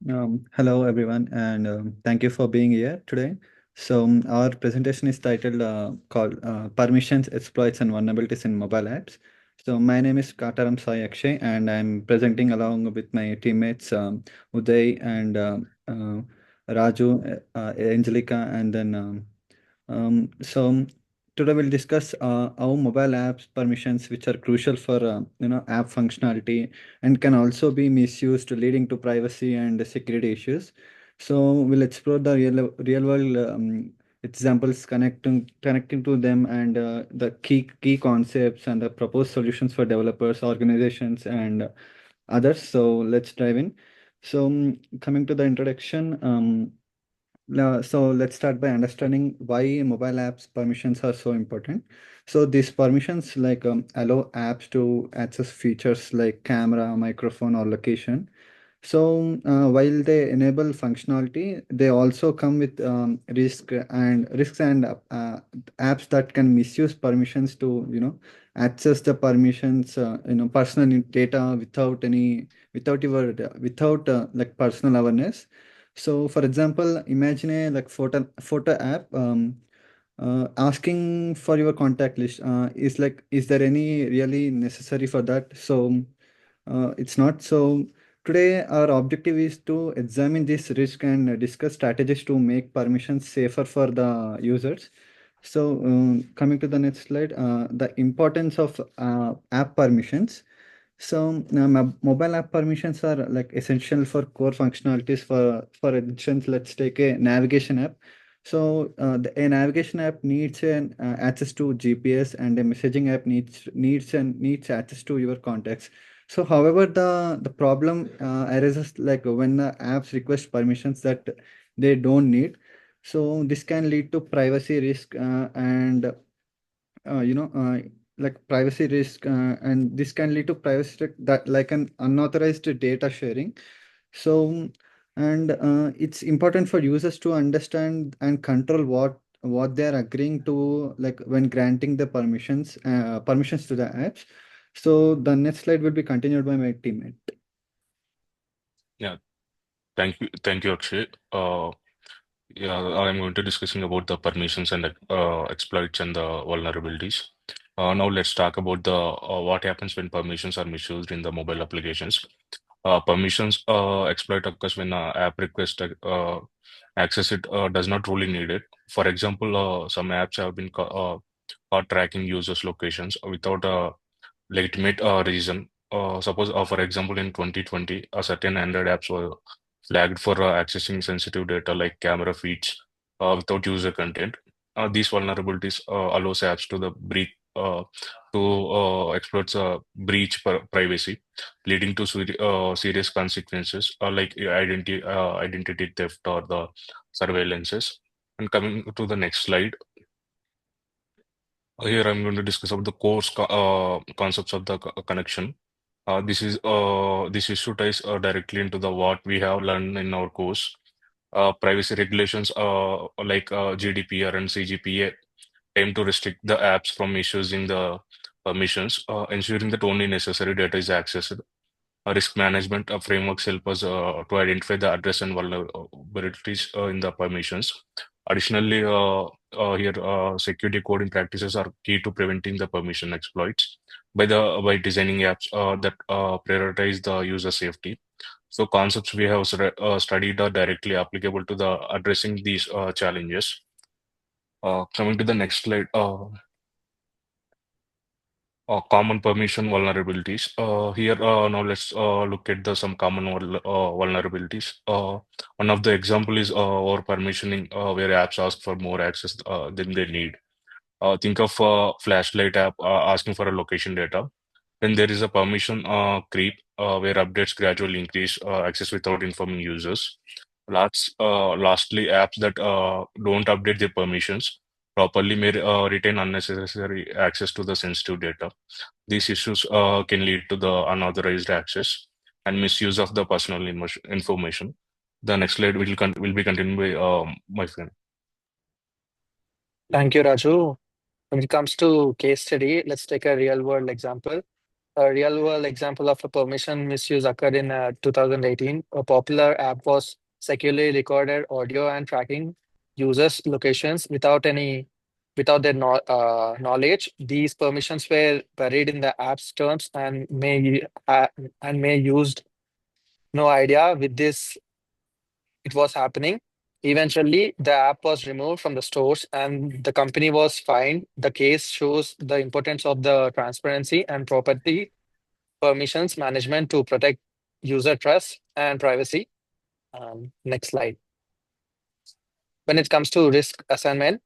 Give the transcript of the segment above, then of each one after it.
Hello, everyone, and thank you for being here today. Our presentation is titled called Permissions, Exploits, and Vulnerabilities in Mobile Apps. So, my name is Kataram Sai Akshay, and I'm presenting along with my teammates Uday and Raju, Angelica, and then today we'll discuss how mobile apps permissions, which are crucial for app functionality and can also be misused, leading to privacy and security issues. So we'll explore the real world examples connecting to them and the key concepts and the proposed solutions for developers, organizations, and others. So let's dive in. Coming to the introduction. So let's start by understanding why mobile apps permissions are so important. So these permissions allow apps to access features like camera, microphone, or location. So while they enable functionality, they also come with risks and apps that can misuse permissions to access the permissions personal data without like personal awareness. So for example, imagine a like photo app asking for your contact list. Is there any really necessary for that? So it's not. So today our objective is to examine this risk and discuss strategies to make permissions safer for the users. So coming to the next slide, the importance of app permissions. So mobile app permissions are like essential for core functionalities. For instance, let's take a navigation app. So a navigation app needs an access to GPS, and a messaging app needs access to your contacts. So however, the problem arises like when the apps request permissions that they don't need. So this can lead to privacy risk and you know like privacy risk and this can lead to privacy risk that like an unauthorized data sharing. So and it's important for users to understand and control what they are agreeing to, like when granting the permissions to the apps. So the next slide will be continued by my teammate. Yeah, thank you, Akshay. Yeah, I'm going to discussing about the permissions and exploits and the vulnerabilities. Now let's talk about the what happens when permissions are misused in the mobile applications. Permissions exploit occurs when app request access it does not truly need it. For example, some apps have been caught tracking users' locations without a legitimate reason. Suppose, for example, in 2020, a certain Android apps were flagged for accessing sensitive data like camera feeds without user content. These vulnerabilities allows apps to the breach exploit privacy, leading to serious consequences like identity theft or the surveillances. And coming to the next slide, here I'm going to discuss about the concepts of the connection. This issue ties directly into the what we have learned in our course. Privacy regulations like GDPR and CGPA aim to restrict the apps from misusing the permissions, ensuring that only necessary data is accessed. Risk management frameworks help us to identify the address and vulnerabilities in the permissions. Additionally, security coding practices are key to preventing the permission exploits by designing apps that prioritize the user safety. So concepts we have studied are directly applicable to the addressing these challenges. Coming to the next slide. Common permission vulnerabilities. Here now let's look at the some common vulnerabilities. One of the example is over permissioning, where apps ask for more access than they need. Think of a flashlight app asking for a location data. Then there is a permission creep, where updates gradually increase access without informing users. Lastly, apps that don't update their permissions properly may retain unnecessary access to the sensitive data. These issues can lead to the unauthorized access and misuse of the personal information. The next slide will be continued by my friend. Thank you, Raju. When it comes to case study, let's take a real world example. A real world example of a permission misuse occurred in 2018. A popular app was securely recorded audio and tracking users' locations without their knowledge. These permissions were buried in the app's terms and may used no idea with this it was happening. Eventually, the app was removed from the stores and the company was fined. The case shows the importance of the transparency and property permissions management to protect user trust and privacy. Next slide. When it comes to risk assignment,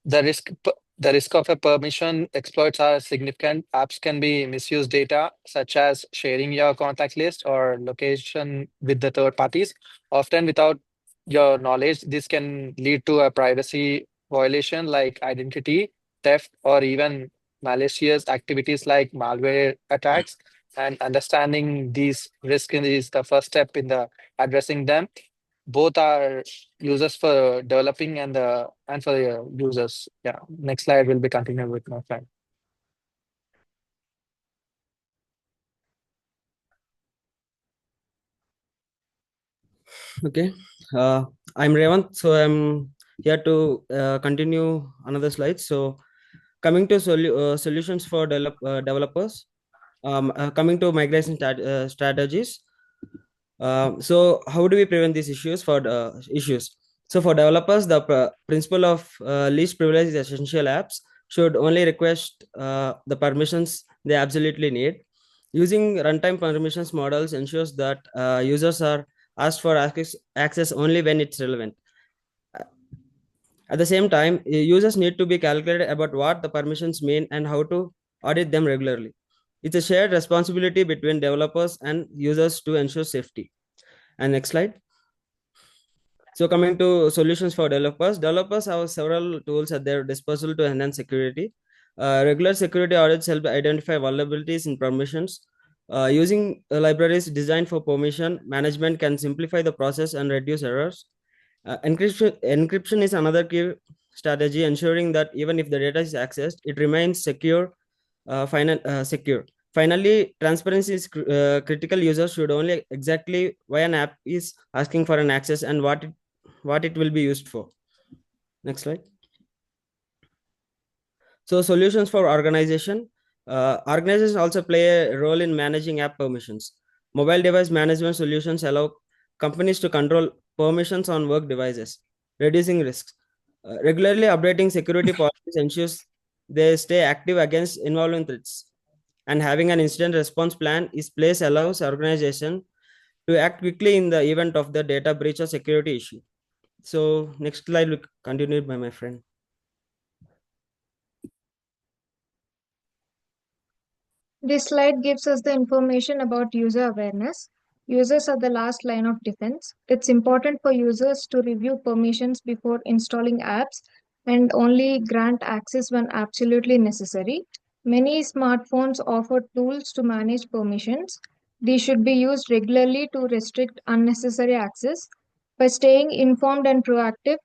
the risk of a permission exploits are significant. Apps can be misuse data, such as sharing your contact list or location with the third parties, often without your knowledge. This can lead to a privacy violation like identity theft or even malicious activities like malware attacks. And understanding these risks is the first step in the addressing them. Both are users for developing and for the users. Yeah. Next slide will be continued with my friend. Okay. Uh, I'm Revant, so I'm here to continue another slide. So, coming to solutions for developers, coming to migration strategies. So, how do we prevent these issues for issues? So, for developers, the principle of least privilege is essential. Apps should only request the permissions they absolutely need. Using runtime permissions models ensures that users are asked for access only when it's relevant. At the same time, users need to be calculated about what the permissions mean and how to audit them regularly. It's a shared responsibility between developers and users to ensure safety. And next slide. So coming to solutions for developers, developers have several tools at their disposal to enhance security. Regular security audits help identify vulnerabilities in permissions. Using libraries designed for permission management can simplify the process and reduce errors. Encryption is another key strategy, ensuring that even if the data is accessed, it remains secure. Finally, transparency is critical. Users should only exactly why an app is asking for an access and what it will be used for. Next slide. So solutions for organization. Organizations also play a role in managing app permissions. Mobile device management solutions allow companies to control permissions on work devices, reducing risks. Regularly updating security policies ensures they stay active against involving threats. And having an incident response plan is place allows organization to act quickly in the event of the data breach or security issue. So next slide will continue by my friend. This slide gives us the information about user awareness. Users are the last line of defense. It's important for users to review permissions before installing apps and only grant access when absolutely necessary. Many smartphones offer tools to manage permissions. These should be used regularly to restrict unnecessary access. By staying informed and proactive,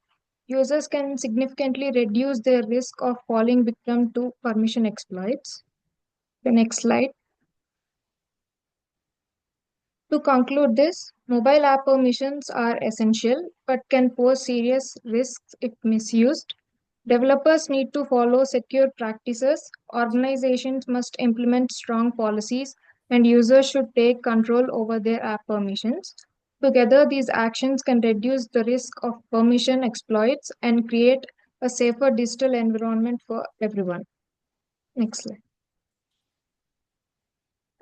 users can significantly reduce their risk of falling victim to permission exploits. The next slide. To conclude this, mobile app permissions are essential but can pose serious risks if misused. Developers need to follow secure practices, organizations must implement strong policies, and users should take control over their app permissions. Together, these actions can reduce the risk of permission exploits and create a safer digital environment for everyone. Next slide.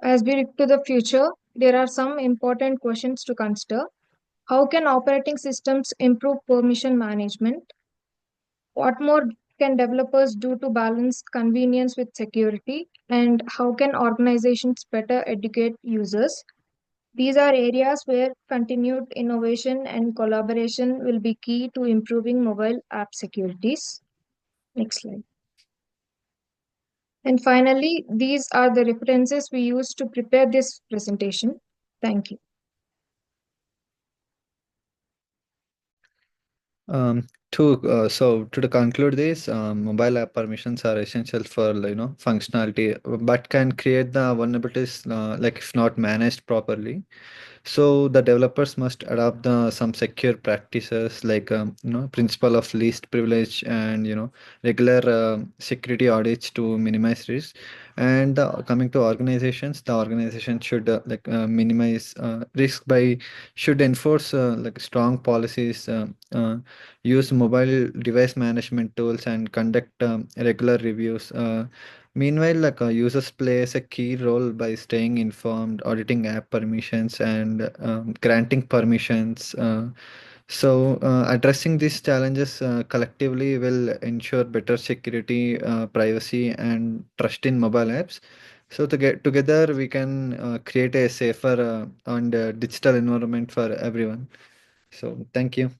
As we look to the future, there are some important questions to consider. How can operating systems improve permission management? What more can developers do to balance convenience with security? And how can organizations better educate users? These are areas where continued innovation and collaboration will be key to improving mobile app securities. Next slide. And finally, these are the references we used to prepare this presentation. Thank you. Um, To conclude this, mobile app permissions are essential for functionality, but can create the vulnerabilities like if not managed properly. So the developers must adopt some secure practices like principle of least privilege and regular security audits to minimize risk. And coming to organizations, the organization should minimize risk by should enforce like strong policies, use mobile device management tools, and conduct regular reviews. Meanwhile, users plays a key role by staying informed, auditing app permissions, and granting permissions. Addressing these challenges collectively will ensure better security, privacy, and trust in mobile apps. So to get together, we can create a safer and digital environment for everyone. So thank you.